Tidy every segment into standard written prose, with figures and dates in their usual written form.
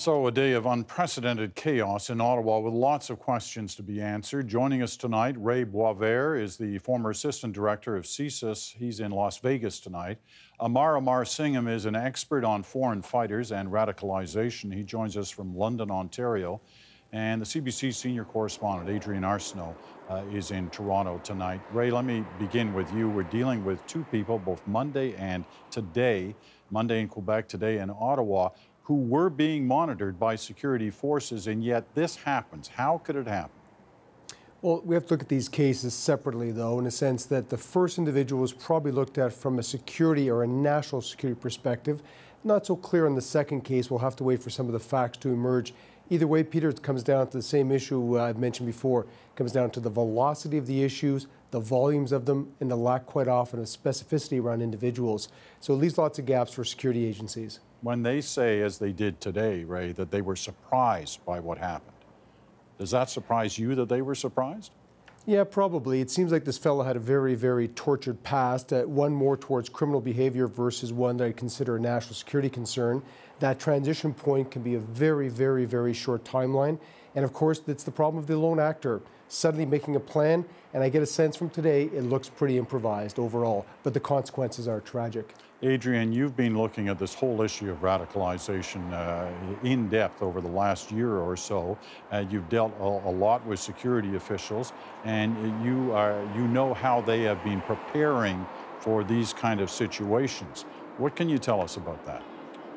So, a day of unprecedented chaos in Ottawa with lots of questions to be answered. Joining us tonight, Ray BOISVERT is the former assistant director of CSIS. He's in Las Vegas tonight. AMARASINGAM is an expert on foreign fighters and radicalization. He joins us from London, Ontario. And the CBC senior correspondent, ADRIENNE is in Toronto tonight. Ray, let me begin with you. We're dealing with two people, both Monday and today, Monday in Quebec, today in Ottawa, who were being monitored by security forces, and yet this happens. How could it happen? Well, we have to look at these cases separately, though, in a sense that the first individual was probably looked at from a security or a national security perspective. Not so clear on the second case. We'll have to wait for some of the facts to emerge. Either way, Peter, it comes down to the same issue I've mentioned before. It comes down to the velocity of the issues, the volumes of them, and the lack quite often of specificity around individuals. So it leaves lots of gaps for security agencies. When they say, as they did today, Ray, that they were surprised by what happened, does that surprise you that they were surprised? Yeah, probably. It seems like this fellow had a very, very tortured past, one more towards criminal behavior versus one that I consider a national security concern. That transition point can be a very, very, very short timeline. And of course, that's the problem of the lone actor, suddenly making a plan. And I get a sense from today, it looks pretty improvised overall, but the consequences are tragic. Adrienne, you've been looking at this whole issue of radicalization in depth over the last year or so. You've dealt a lot with security officials, and you know how they have been preparing for these kind of situations. What can you tell us about that?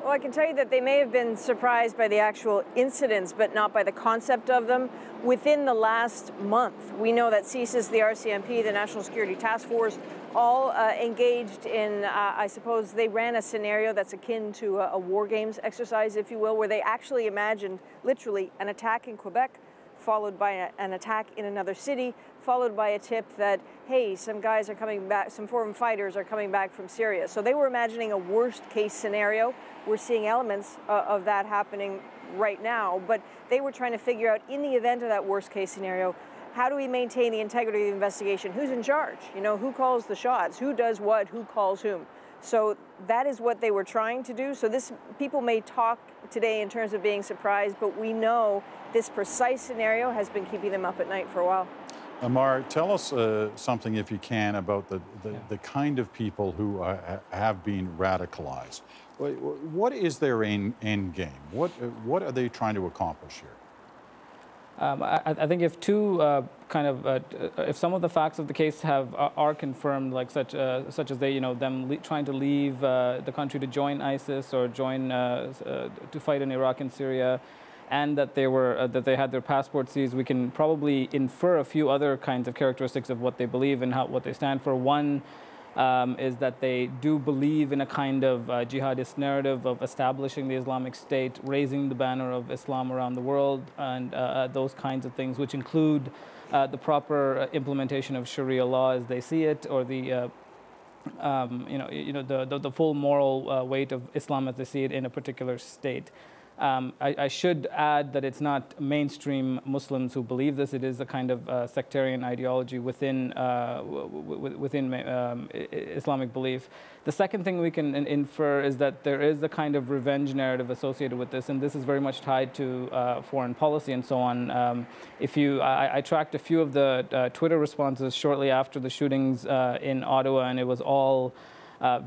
Well, I can tell you that they may have been surprised by the actual incidents, but not by the concept of them. Within the last month, we know that CSIS, the RCMP, the National Security Task Force, all engaged in, I suppose, they ran a scenario that's akin to a war games exercise, if you will, where they actually imagined, literally, an attack in Quebec, followed by an attack in another city, followed by a tip that, hey, some guys are coming back, some foreign fighters are coming back from Syria. So they were imagining a worst-case scenario. We're seeing elements of that happening right now, but they were trying to figure out, in the event of that worst-case scenario, how do we maintain the integrity of the investigation? Who's in charge? You know, who calls the shots? Who does what? Who calls whom? So that is what they were trying to do. So people may talk today in terms of being surprised, but we know this precise scenario has been keeping them up at night for a while. Amar, tell us something, if you can, about the kind of people who have been radicalized. What is their end game? What are they trying to accomplish here? I think if if some of the facts of the case are confirmed, like such as they, them trying to leave the country to join ISIS or join to fight in Iraq and Syria, and that they had their passports seized, we can probably infer a few other kinds of characteristics of what they believe and what they stand for. One is that they do believe in a kind of jihadist narrative of establishing the Islamic State, raising the banner of Islam around the world, and those kinds of things, which include the proper implementation of Sharia law as they see it, or the the full moral weight of Islam as they see it in a particular state. I should add that it's not mainstream Muslims who believe this. It is a kind of sectarian ideology within Islamic belief. The second thing we can infer is that there is a kind of revenge narrative associated with this, and this is very much tied to foreign policy and so on. I tracked a few of the Twitter responses shortly after the shootings in Ottawa, and it was all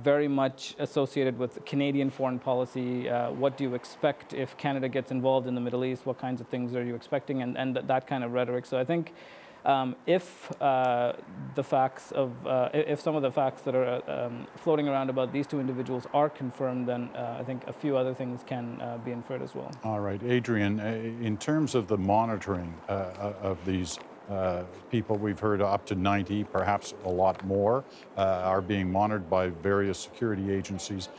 very much associated with Canadian foreign policy. What do you expect if Canada gets involved in the Middle East? What kinds of things are you expecting? And that kind of rhetoric. So I think if some of the facts that are floating around about these two individuals are confirmed, then I think a few other things can be inferred as well. All right, Adrienne, in terms of the monitoring of these people, we've heard up to 90, perhaps a lot more, are being monitored by various security agencies.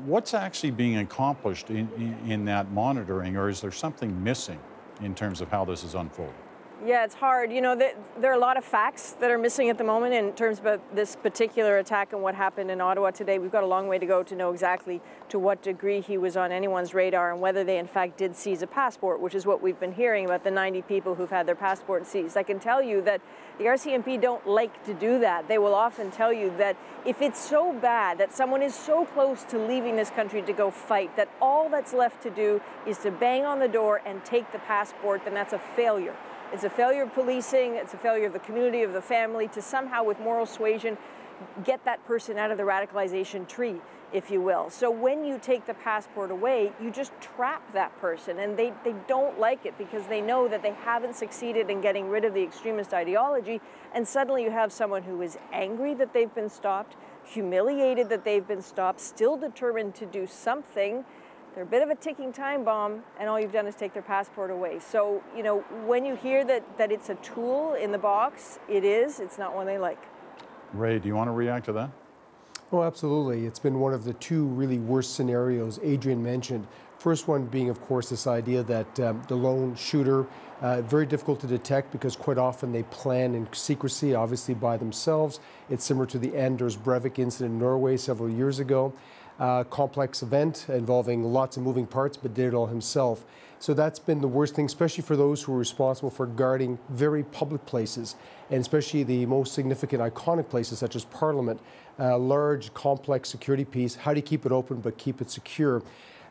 What's actually being accomplished in that monitoring, or is there something missing in terms of how this is unfolding? Yeah, it's hard. You know, there are a lot of facts that are missing at the moment in terms of this particular attack and what happened in Ottawa today. We've got a long way to go to know exactly to what degree he was on anyone's radar and whether they in fact did seize a passport, which is what we've been hearing about the 90 people who've had their passports seized. I can tell you that the RCMP don't like to do that. They will often tell you that if it's so bad that someone is so close to leaving this country to go fight, that all that's left to do is to bang on the door and take the passport, then that's a failure. It's a failure of policing, it's a failure of the community, of the family, to somehow, with moral suasion, get that person out of the radicalization tree, if you will. So when you take the passport away, you just trap that person, and they don't like it because they know that they haven't succeeded in getting rid of the extremist ideology, and suddenly you have someone who is angry that they've been stopped, humiliated that they've been stopped, still determined to do something. They're a bit of a ticking time bomb, and all you've done is take their passport away. So, you know, when you hear that it's a tool in the box, it is. It's not one they like. Ray, do you want to react to that? Oh, absolutely. It's been one of the two really worst scenarios Adrienne mentioned. First one being, of course, this idea that the lone shooter, very difficult to detect because quite often they plan in secrecy, obviously by themselves. It's similar to the Anders Breivik incident in Norway several years ago. Complex event involving lots of moving parts, but did it all himself. So that's been the worst thing, especially for those who are responsible for guarding very public places, and especially the most significant iconic places such as Parliament. Large, complex security piece. How do you keep it open but keep it secure?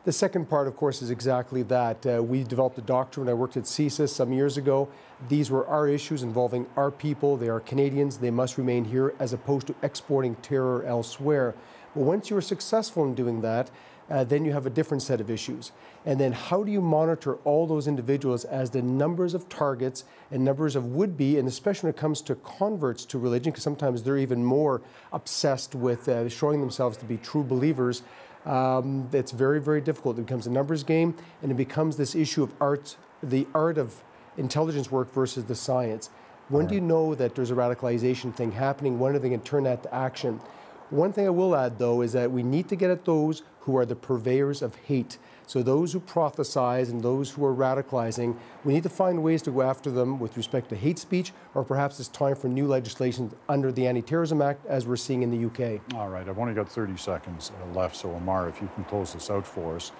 The second part, of course, is exactly that. We developed a doctrine when I worked at CSIS some years ago. These were our issues involving our people. They are Canadians. They must remain here as opposed to exporting terror elsewhere. But once you're successful in doing that, then you have a different set of issues. And then how do you monitor all those individuals as the numbers of targets and numbers of would-be, and especially when it comes to converts to religion, because sometimes they're even more obsessed with showing themselves to be true believers. It's very, very difficult. It becomes a numbers game, and it becomes this issue of the art of intelligence work versus the science. When do you know that there's a radicalization thing happening? When are they going to turn that to action? One thing I will add, though, is that we need to get at those who are the purveyors of hate. So those who prophesize and those who are radicalizing, we need to find ways to go after them with respect to hate speech, or perhaps it's time for new legislation under the Anti-Terrorism Act, as we're seeing in the UK. All right, I've only got 30 seconds left, so Amar, if you can close this out for us.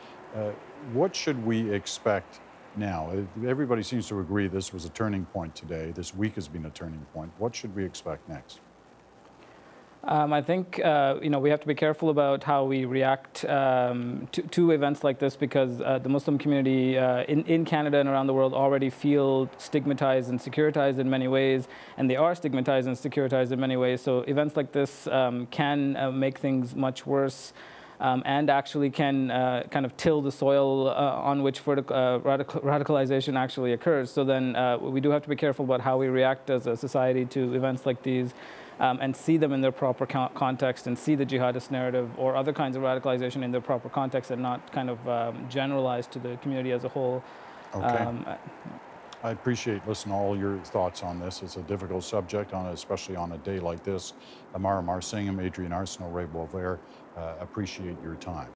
What should we expect now? Everybody seems to agree this was a turning point today. This week has been a turning point. What should we expect next? I think you know, we have to be careful about how we react to events like this, because the Muslim community in Canada and around the world already feel stigmatized and securitized in many ways, and they are stigmatized and securitized in many ways. So events like this can make things much worse. And actually can kind of till the soil on which radicalization actually occurs. So then we do have to be careful about how we react as a society to events like these, and see them in their proper context, and see the jihadist narrative or other kinds of radicalization in their proper context, and not kind of generalized to the community as a whole. Okay. I appreciate, listen, all your thoughts on this. It's a difficult subject, especially on a day like this. AMARASINGAM, Adrienne Arsenault, Ray Boisvert, appreciate your time.